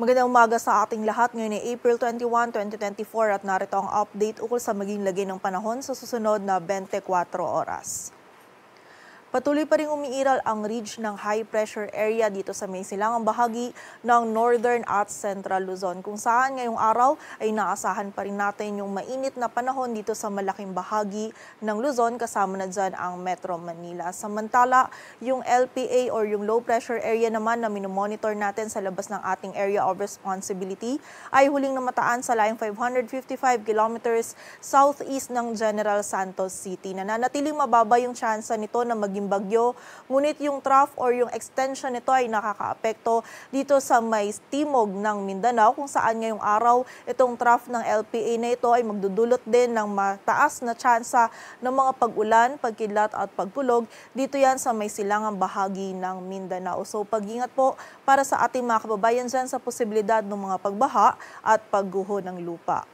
Magandang umaga sa ating lahat. Ngayon ay April 21, 2024 at narito ang update ukol sa maging lagay ng panahon sa susunod na 24 oras. Patuloy pa rin umiiral ang ridge ng high pressure area dito sa may silangang bahagi ng Northern at Central Luzon, kung saan ngayong araw ay naasahan pa rin natin yung mainit na panahon dito sa malaking bahagi ng Luzon, kasama na dyan ang Metro Manila. Samantala, yung LPA or yung low pressure area naman na minomonitor natin sa labas ng ating area of responsibility ay huling namataan sa laing 555 kilometers southeast ng General Santos City. Nananatiling mababa yung tsansa nito na maging bagyo, ngunit yung trough or yung extension nito ay nakakaapekto dito sa may timog ng Mindanao, kung saan ngayong araw itong trough ng LPA na ito ay magdudulot din ng mataas na tsansa ng mga pag-ulan, pagkidlat at pagkulog dito yan sa may silangang bahagi ng Mindanao. So pag-ingat po para sa ating mga kababayan dyan sa posibilidad ng mga pagbaha at pagguho ng lupa.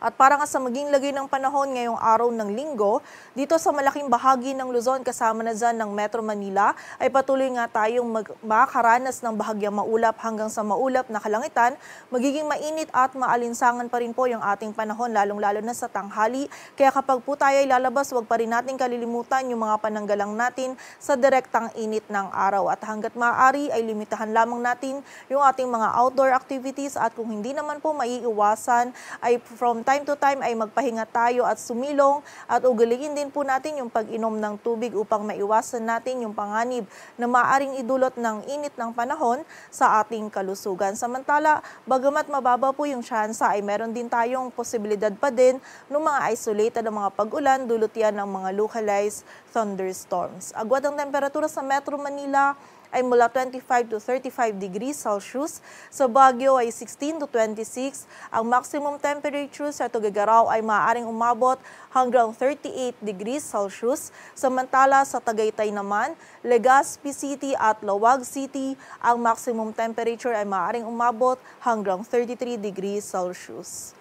At para nga sa maging lagay ng panahon ngayong araw ng Linggo, dito sa malaking bahagi ng Luzon kasama na dyan ng Metro Manila ay patuloy nga tayong makakaranas ng bahagyang maulap hanggang sa maulap na kalangitan. Magiging mainit at maalinsangan pa rin po yung ating panahon, lalong-lalo na sa tanghali. Kaya kapag po tayo ay lalabas, huwag pa rin natin kalilimutan yung mga pananggalang natin sa direktang init ng araw. At hanggat maaari ay limitahan lamang natin yung ating mga outdoor activities, at kung hindi naman po maiiwasan ay from time to time ay magpahinga tayo at sumilong, at ugaliin din po natin yung pag-inom ng tubig upang maiwasan natin yung panganib na maaring idulot ng init ng panahon sa ating kalusugan. Samantala, bagamat mababa po yung tsansa ay meron din tayong posibilidad pa din ng mga isolated na mga pag-ulan, dulot yan ng mga localized thunderstorms. Agwat ang temperatura sa Metro Manila ay mula 25 to 35 degrees Celsius. Sa Baguio ay 16 to 26. Ang maximum temperature sa Tuguegarao ay maaaring umabot hanggang 38 degrees Celsius. Samantala sa Tagaytay naman, Legazpi City at Lawag City, ang maximum temperature ay maaaring umabot hanggang 33 degrees Celsius.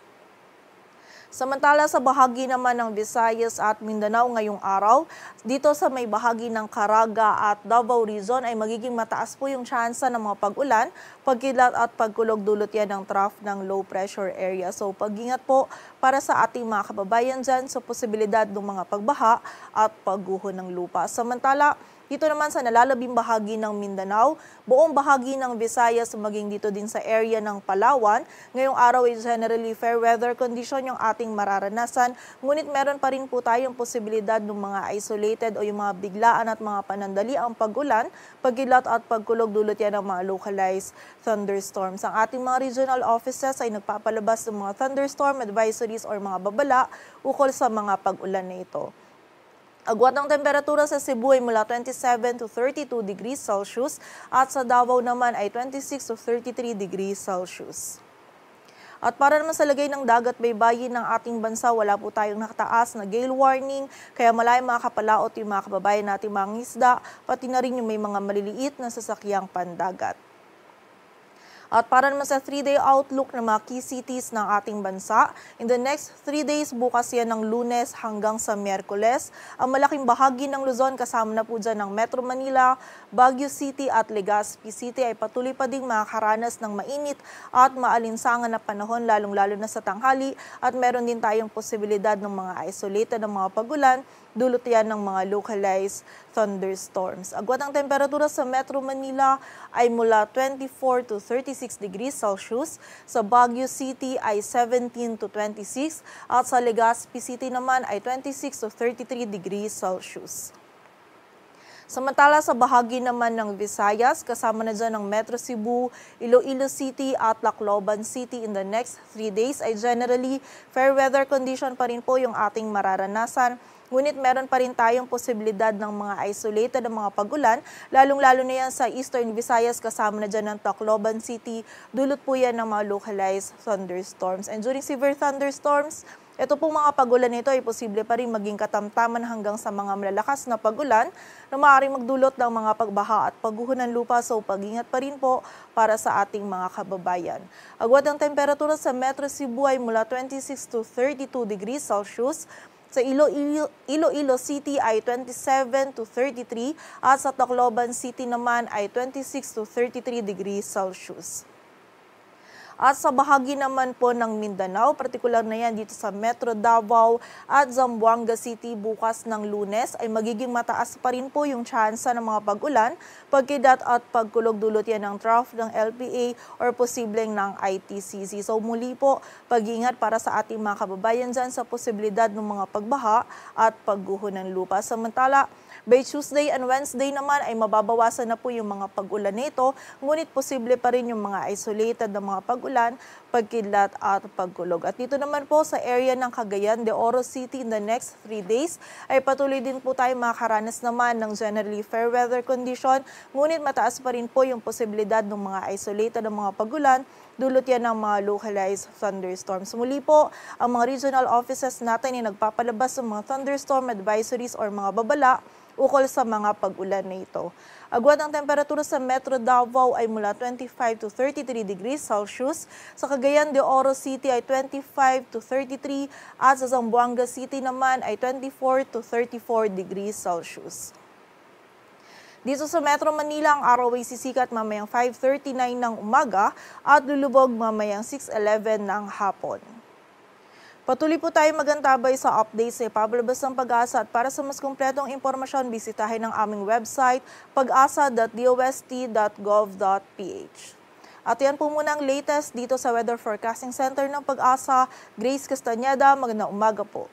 Samantala sa bahagi naman ng Visayas at Mindanao ngayong araw, dito sa may bahagi ng Caraga at Davao Region ay magiging mataas po yung tsansa ng mga pag-ulan, pagkidlat at pagkulog, dulot yan ng trough ng low pressure area. So pag-ingat po para sa ating mga kababayan dyan sa posibilidad ng mga pagbaha at pagguho ng lupa. Samantala, dito naman sa nalalabing bahagi ng Mindanao, buong bahagi ng Visayas, maging dito din sa area ng Palawan, ngayong araw ay generally fair weather condition yung ating mararanasan. Ngunit meron pa rin po tayong posibilidad ng mga isolated o yung mga biglaan at mga panandali ang pag-ulan, pagkilat at pagkulog, dulot yan ng mga localized thunderstorms. Ang ating mga regional offices ay nagpapalabas ng mga thunderstorm advisories or mga babala ukol sa mga pag-ulan na ito. Agwat ng temperatura sa Cebu ay mula 27 to 32 degrees Celsius at sa Davao naman ay 26 to 33 degrees Celsius. At para naman sa lagay ng dagat baybayin ng ating bansa, wala po tayong nakataas na gale warning, kaya malayang makakapalaot yung mga kababayan nating mga isda, pati na rin yung may mga maliliit na sasakyang pandagat. At para naman sa 3-day outlook ng mga key cities ng ating bansa, in the next 3 days, bukas yan ng Lunes hanggang sa Miyerkules, ang malaking bahagi ng Luzon kasama na po dyan ng Metro Manila, Baguio City at Legazpi City ay patuloy pa ding makakaranas ng mainit at maalinsangan na panahon, lalong-lalo na sa tanghali, at meron din tayong posibilidad ng mga isolated na mga pag-ulan, dulot yan ng mga localized thunderstorms. Agwat ang temperatura sa Metro Manila ay mula 24 to 36 degrees Celsius. Sa Baguio City ay 17 to 26 at sa Legazpi City naman ay 26 to 33 degrees Celsius. Samantala sa bahagi naman ng Visayas, kasama na dyan ng Metro Cebu, Iloilo City at Tacloban City, in the next 3 days ay generally fair weather condition pa rin po yung ating mararanasan. Ngunit meron pa rin tayong posibilidad ng mga isolated na mga pag-ulan, lalong-lalo na yan sa Eastern Visayas, kasama na dyan ng Tacloban City, dulot po yan ng mga localized thunderstorms. And during severe thunderstorms, ito pong mga pag-ulan nito ay posible pa rin maging katamtaman hanggang sa mga malalakas na pag-ulan na maaaring magdulot ng mga pagbaha at pagguho ng lupa. So pag-ingat pa rin po para sa ating mga kababayan. Agwat ang temperatura sa Metro Cebu ay mula 26 to 32 degrees Celsius. Sa Iloilo City ay 27 to 33 at sa Tacloban City naman ay 26 to 33 degrees Celsius. At sa bahagi naman po ng Mindanao, partikular na yan dito sa Metro Davao at Zamboanga City bukas ng Lunes ay magiging mataas pa rin po yung tsansa ng mga pag-ulan, pagkidat at pagkulog dulot yan ng trough ng LPA or posibleng ng ITCC. So muli po, pag-iingat para sa ating mga kababayan dyan sa posibilidad ng mga pagbaha at pagguho ng lupa. Samantala, by Tuesday and Wednesday naman ay mababawasan na po yung mga pag-ulan nito, ngunit posible pa rin yung mga isolated na mga pag-ulan, pagkidlat at pagkulog. At dito naman po sa area ng Cagayan de Oro City in the next 3 days ay patuloy din po tayo makakaranas naman ng generally fair weather condition, ngunit mataas pa rin po yung posibilidad ng mga isolated na mga pag-ulan, dulot yan ng mga localized thunderstorms. Muli po, ang mga regional offices natin ay nagpapalabas ng mga thunderstorm advisories or mga babala ukol sa mga pag-ulan na ito. Agwat ang temperatura sa Metro Davao ay mula 25 to 33 degrees Celsius, sa Cagayan de Oro City ay 25 to 33 at sa Zamboanga City naman ay 24 to 34 degrees Celsius. Dito sa Metro Manila, ang araw ay sisikat mamayang 5:39 ng umaga at lulubog mamayang 6:11 ng hapon. Patuloy po tayo magantabay sa updates sa ipabalabas ng Pag-asa at para sa mas kumpletong impormasyon, bisitahin ang aming website pag-asa.dost.gov.ph. At yan po muna ang latest dito sa Weather Forecasting Center ng Pag-asa. Grace Castañeda, magandang umaga po.